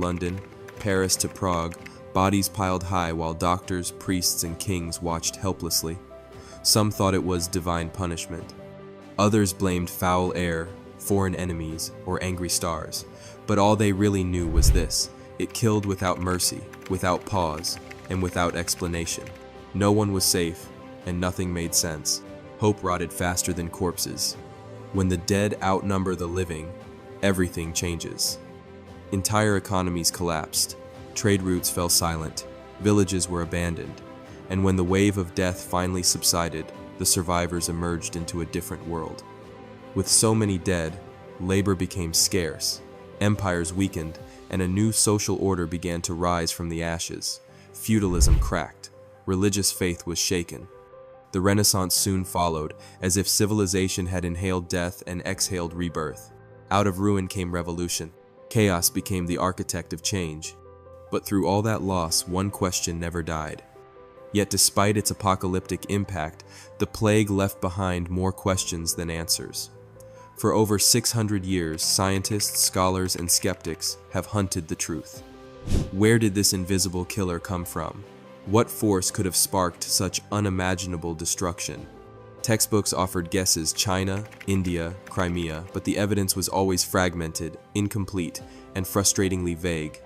London, Paris to Prague, bodies piled high while doctors, priests, and kings watched helplessly. Some thought it was divine punishment. Others blamed foul air, foreign enemies, or angry stars. But all they really knew was this: it killed without mercy, without pause, and without explanation. No one was safe, and nothing made sense. Hope rotted faster than corpses. When the dead outnumber the living, everything changes. Entire economies collapsed. Trade routes fell silent. Villages were abandoned. And when the wave of death finally subsided, the survivors emerged into a different world. With so many dead, labor became scarce, empires weakened, and a new social order began to rise from the ashes. Feudalism cracked. Religious faith was shaken. The Renaissance soon followed, as if civilization had inhaled death and exhaled rebirth. Out of ruin came revolution. Chaos became the architect of change. But through all that loss, one question never died. Yet despite its apocalyptic impact, the plague left behind more questions than answers. For over 600 years, scientists, scholars, and skeptics have hunted the truth. Where did this invisible killer come from? What force could have sparked such unimaginable destruction? Textbooks offered guesses: China, India, Crimea, but the evidence was always fragmented, incomplete, and frustratingly vague.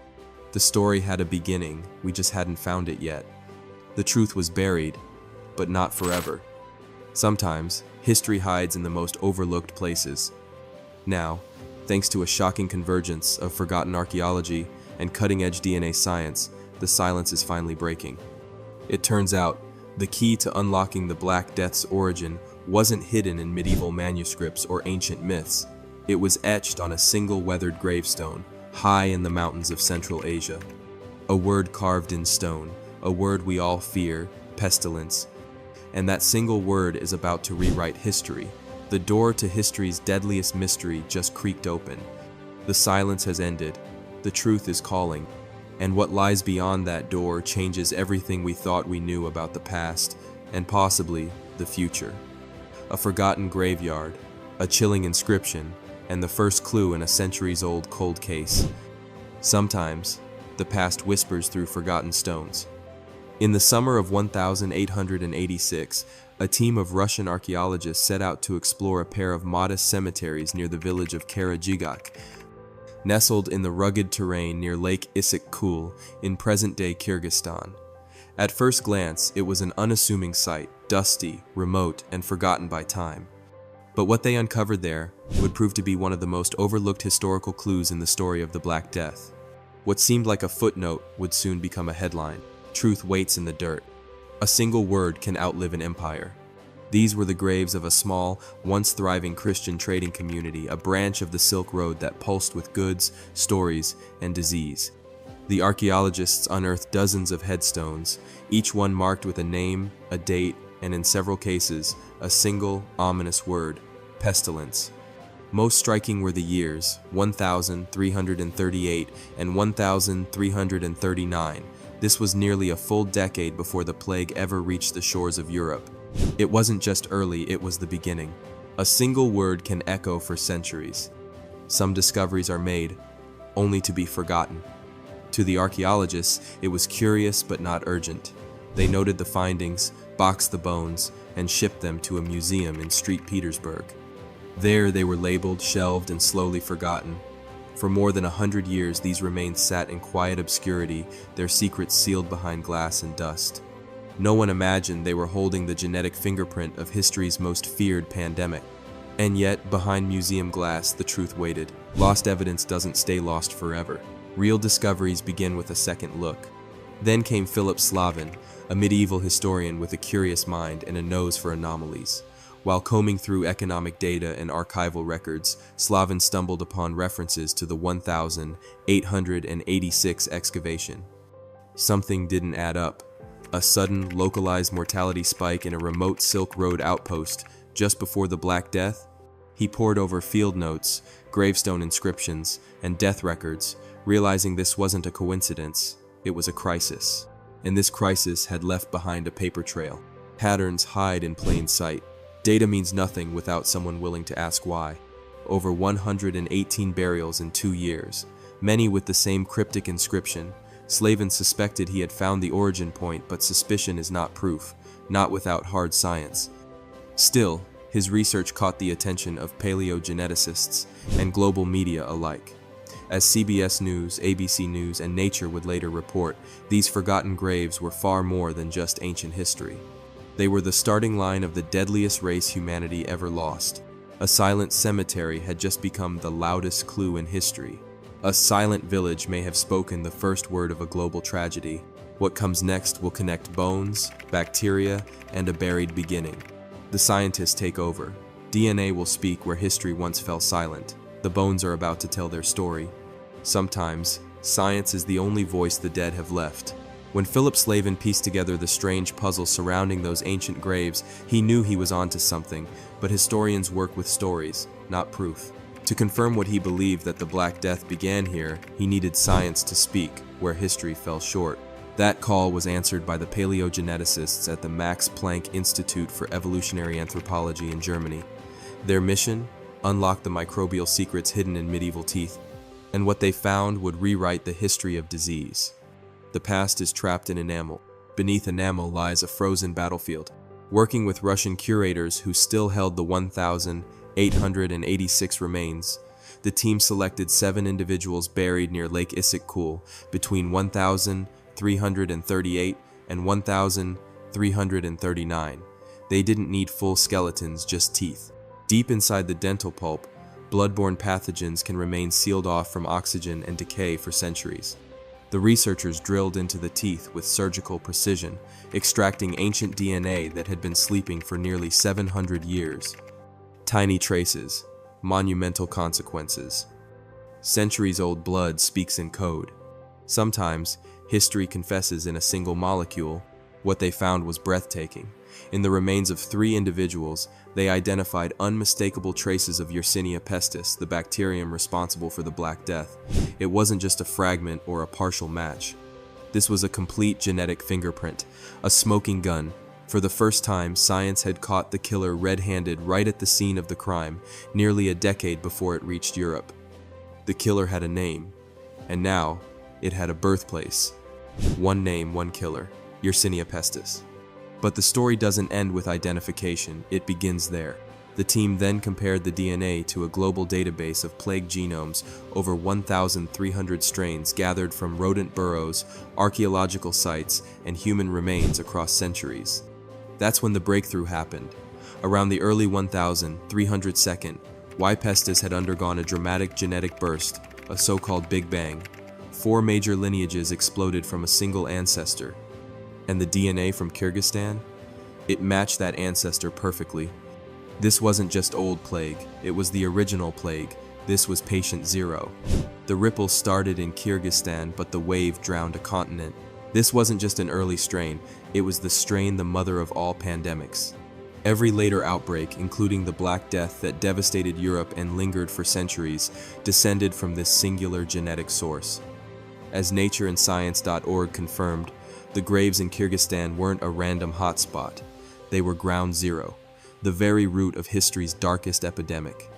The story had a beginning, we just hadn't found it yet. The truth was buried, but not forever. Sometimes, history hides in the most overlooked places. Now, thanks to a shocking convergence of forgotten archaeology and cutting-edge DNA science, the silence is finally breaking. It turns out, the key to unlocking the Black Death's origin wasn't hidden in medieval manuscripts or ancient myths. It was etched on a single weathered gravestone, high in the mountains of Central Asia. A word carved in stone, a word we all fear: pestilence. And that single word is about to rewrite history. The door to history's deadliest mystery just creaked open. The silence has ended. The truth is calling. And what lies beyond that door changes everything we thought we knew about the past, and possibly the future. A forgotten graveyard, a chilling inscription, and the first clue in a centuries-old cold case. Sometimes, the past whispers through forgotten stones. In the summer of 1886, a team of Russian archaeologists set out to explore a pair of modest cemeteries near the village of Karajigak, nestled in the rugged terrain near Lake Issyk-Kul in present-day Kyrgyzstan. At first glance, it was an unassuming sight, dusty, remote, and forgotten by time. But what they uncovered there would prove to be one of the most overlooked historical clues in the story of the Black Death. What seemed like a footnote would soon become a headline. Truth waits in the dirt. A single word can outlive an empire. These were the graves of a small, once thriving Christian trading community, a branch of the Silk Road that pulsed with goods, stories, and disease. The archaeologists unearthed dozens of headstones, each one marked with a name, a date, and in several cases, a single, ominous word: pestilence. Most striking were the years, 1338 and 1339. This was nearly a full decade before the plague ever reached the shores of Europe. It wasn't just early, it was the beginning. A single word can echo for centuries. Some discoveries are made, only to be forgotten. To the archaeologists, it was curious but not urgent. They noted the findings, boxed the bones, and shipped them to a museum in St. Petersburg. There they were labeled, shelved, and slowly forgotten. For more than 100 years, these remains sat in quiet obscurity, their secrets sealed behind glass and dust. No one imagined they were holding the genetic fingerprint of history's most feared pandemic. And yet, behind museum glass, the truth waited. Lost evidence doesn't stay lost forever. Real discoveries begin with a second look. Then came Philip Slavin, a medieval historian with a curious mind and a nose for anomalies. While combing through economic data and archival records, Slavin stumbled upon references to the 1886 excavation. Something didn't add up. A sudden, localized mortality spike in a remote Silk Road outpost just before the Black Death? He pored over field notes, gravestone inscriptions, and death records, realizing this wasn't a coincidence, it was a crisis. And this crisis had left behind a paper trail. Patterns hide in plain sight. Data means nothing without someone willing to ask why. Over 118 burials in 2 years. many with the same cryptic inscription. Slavin suspected he had found the origin point, but suspicion is not proof, not without hard science. Still, his research caught the attention of paleogeneticists and global media alike. As CBS News, ABC News, and Nature would later report, these forgotten graves were far more than just ancient history. They were the starting line of the deadliest race humanity ever lost. A silent cemetery had just become the loudest clue in history. A silent village may have spoken the first word of a global tragedy. What comes next will connect bones, bacteria, and a buried beginning. The scientists take over. DNA will speak where history once fell silent. The bones are about to tell their story. Sometimes, science is the only voice the dead have left. When Philip Slavin pieced together the strange puzzle surrounding those ancient graves, he knew he was onto something, but historians work with stories, not proof. To confirm what he believed, that the Black Death began here, he needed science to speak where history fell short. That call was answered by the paleogeneticists at the Max Planck Institute for Evolutionary Anthropology in Germany. Their mission? Unlock the microbial secrets hidden in medieval teeth, and what they found would rewrite the history of disease. The past is trapped in enamel. Beneath enamel lies a frozen battlefield. Working with Russian curators who still held the 1,886 remains, the team selected 7 individuals buried near Lake Issyk-Kul between 1,338 and 1,339. They didn't need full skeletons, just teeth. Deep inside the dental pulp, bloodborne pathogens can remain sealed off from oxygen and decay for centuries. The researchers drilled into the teeth with surgical precision, extracting ancient DNA that had been sleeping for nearly 700 years. Tiny traces, monumental consequences. Centuries-old blood speaks in code. Sometimes, history confesses in a single molecule. What they found was breathtaking. In the remains of 3 individuals, they identified unmistakable traces of Yersinia pestis, the bacterium responsible for the Black Death. It wasn't just a fragment or a partial match. This was a complete genetic fingerprint, a smoking gun. For the first time, science had caught the killer red-handed right at the scene of the crime, nearly a decade before it reached Europe. The killer had a name, and now it had a birthplace. One name, one killer, Yersinia pestis. But the story doesn't end with identification, it begins there. The team then compared the DNA to a global database of plague genomes, over 1,300 strains gathered from rodent burrows, archaeological sites, and human remains across centuries. That's when the breakthrough happened. Around the early 1300s, Y. pestis had undergone a dramatic genetic burst, a so-called Big Bang. 4 major lineages exploded from a single ancestor. And the DNA from Kyrgyzstan? It matched that ancestor perfectly. This wasn't just old plague, it was the original plague. This was patient 0. The ripple started in Kyrgyzstan, but the wave drowned a continent. This wasn't just an early strain, it was the strain, the mother of all pandemics. Every later outbreak, including the Black Death that devastated Europe and lingered for centuries, descended from this singular genetic source. As natureandscience.org confirmed, the graves in Kyrgyzstan weren't a random hotspot. They were ground zero, the very root of history's darkest epidemic.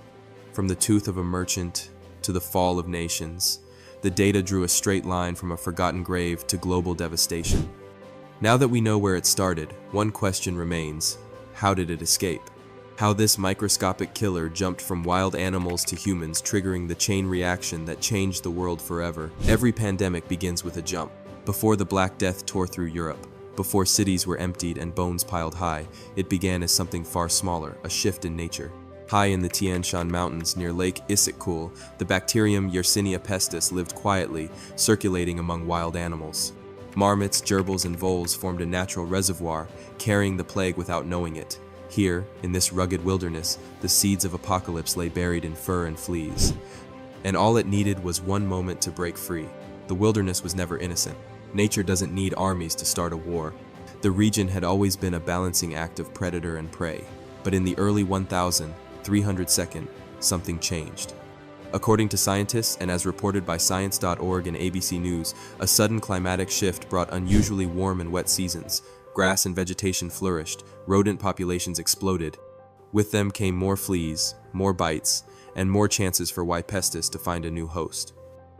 From the tooth of a merchant to the fall of nations, the data drew a straight line from a forgotten grave to global devastation. Now that we know where it started, one question remains: how did it escape? How this microscopic killer jumped from wild animals to humans, triggering the chain reaction that changed the world forever. Every pandemic begins with a jump. Before the Black Death tore through Europe, before cities were emptied and bones piled high, it began as something far smaller, a shift in nature. High in the Tian Shan Mountains near Lake Issyk-Kul, the bacterium Yersinia pestis lived quietly, circulating among wild animals. Marmots, gerbils, and voles formed a natural reservoir, carrying the plague without knowing it. Here, in this rugged wilderness, the seeds of apocalypse lay buried in fur and fleas. And all it needed was one moment to break free. The wilderness was never innocent. Nature doesn't need armies to start a war. The region had always been a balancing act of predator and prey. But in the early 1300s, something changed. According to scientists, and as reported by Science.org and ABC News, a sudden climatic shift brought unusually warm and wet seasons. Grass and vegetation flourished, rodent populations exploded. With them came more fleas, more bites, and more chances for Y. pestis to find a new host.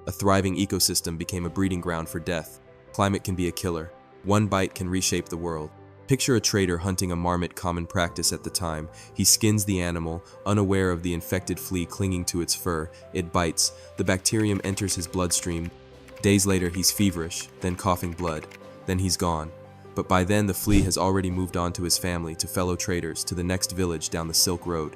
A thriving ecosystem became a breeding ground for death. Climate can be a killer. One bite can reshape the world. Picture a trader hunting a marmot, common practice at the time. He skins the animal, unaware of the infected flea clinging to its fur. It bites. The bacterium enters his bloodstream. Days later, he's feverish, then coughing blood. Then he's gone. But by then, the flea has already moved on to his family, to fellow traders, to the next village down the Silk Road.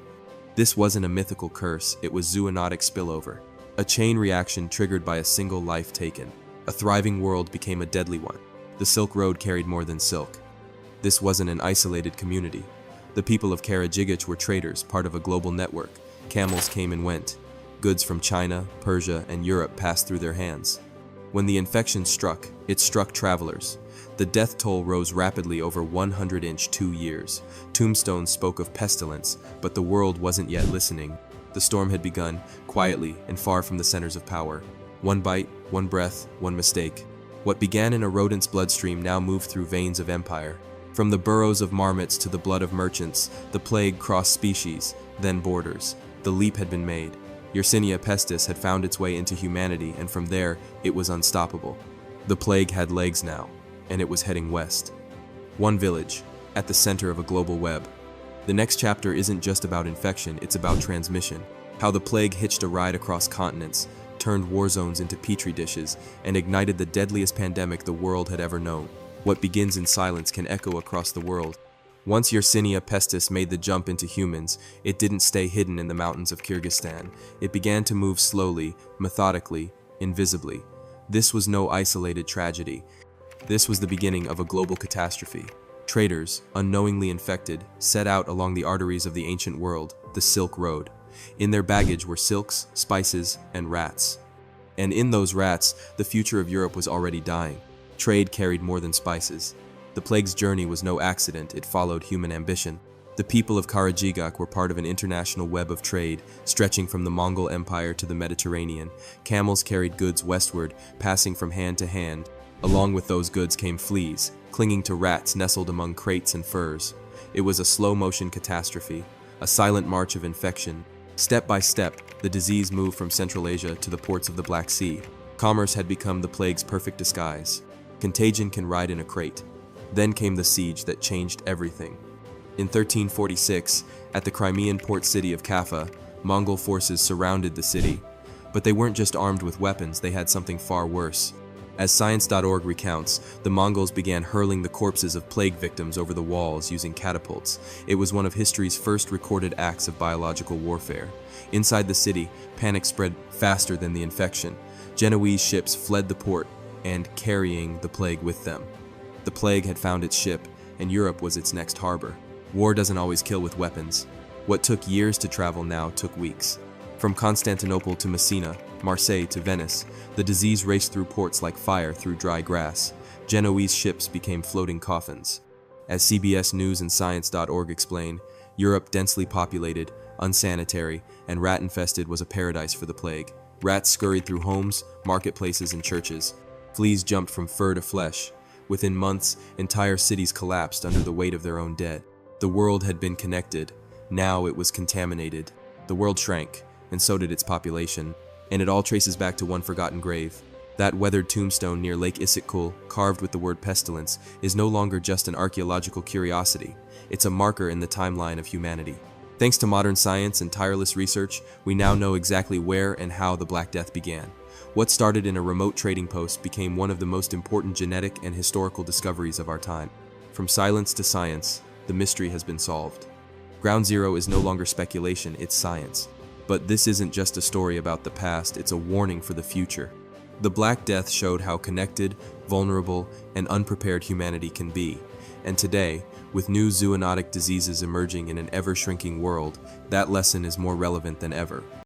This wasn't a mythical curse, it was zoonotic spillover. A chain reaction triggered by a single life taken. A thriving world became a deadly one. The Silk Road carried more than silk. This wasn't an isolated community. The people of Karadzic were traders, part of a global network. Camels came and went. Goods from China, Persia, and Europe passed through their hands. When the infection struck, it struck travelers. The death toll rose rapidly over 2 years. Tombstones spoke of pestilence, but the world wasn't yet listening. The storm had begun, quietly and far from the centers of power. One bite, one breath, one mistake. What began in a rodent's bloodstream now moved through veins of empire. From the burrows of marmots to the blood of merchants, the plague crossed species, then borders. The leap had been made. Yersinia pestis had found its way into humanity, and from there, it was unstoppable. The plague had legs now, and it was heading west. One village, at the center of a global web. The next chapter isn't just about infection, it's about transmission. How the plague hitched a ride across continents, turned war zones into petri dishes, and ignited the deadliest pandemic the world had ever known. What begins in silence can echo across the world. Once Yersinia pestis made the jump into humans, it didn't stay hidden in the mountains of Kyrgyzstan. It began to move slowly, methodically, invisibly. This was no isolated tragedy. This was the beginning of a global catastrophe. Traders, unknowingly infected, set out along the arteries of the ancient world, the Silk Road. In their baggage were silks, spices, and rats. And in those rats, the future of Europe was already dying. Trade carried more than spices. The plague's journey was no accident, it followed human ambition. The people of Karadzic were part of an international web of trade, stretching from the Mongol Empire to the Mediterranean. Camels carried goods westward, passing from hand to hand. Along with those goods came fleas, clinging to rats nestled among crates and furs. It was a slow-motion catastrophe, a silent march of infection. Step by step, the disease moved from Central Asia to the ports of the Black Sea. Commerce had become the plague's perfect disguise. Contagion can ride in a crate. Then came the siege that changed everything. In 1346, at the Crimean port city of Kaffa, Mongol forces surrounded the city. But they weren't just armed with weapons, they had something far worse. As Science.org recounts, the Mongols began hurling the corpses of plague victims over the walls using catapults. It was one of history's first recorded acts of biological warfare. Inside the city, panic spread faster than the infection. Genoese ships fled the port, and carrying the plague with them. The plague had found its ship, and Europe was its next harbor. War doesn't always kill with weapons. What took years to travel now took weeks. From Constantinople to Messina, Marseille to Venice, the disease raced through ports like fire through dry grass. Genoese ships became floating coffins. As CBS News and Science.org explain, Europe, densely populated, unsanitary, and rat-infested, was a paradise for the plague. Rats scurried through homes, marketplaces, and churches. Fleas jumped from fur to flesh. Within months, entire cities collapsed under the weight of their own dead. The world had been connected. Now it was contaminated. The world shrank, and so did its population. And it all traces back to one forgotten grave. That weathered tombstone near Lake Issyk-Kul, carved with the word pestilence, is no longer just an archaeological curiosity. It's a marker in the timeline of humanity. Thanks to modern science and tireless research, we now know exactly where and how the Black Death began. What started in a remote trading post became one of the most important genetic and historical discoveries of our time. From silence to science, the mystery has been solved. Ground Zero is no longer speculation, it's science. But this isn't just a story about the past, it's a warning for the future. The Black Death showed how connected, vulnerable, and unprepared humanity can be. And today, with new zoonotic diseases emerging in an ever-shrinking world, that lesson is more relevant than ever.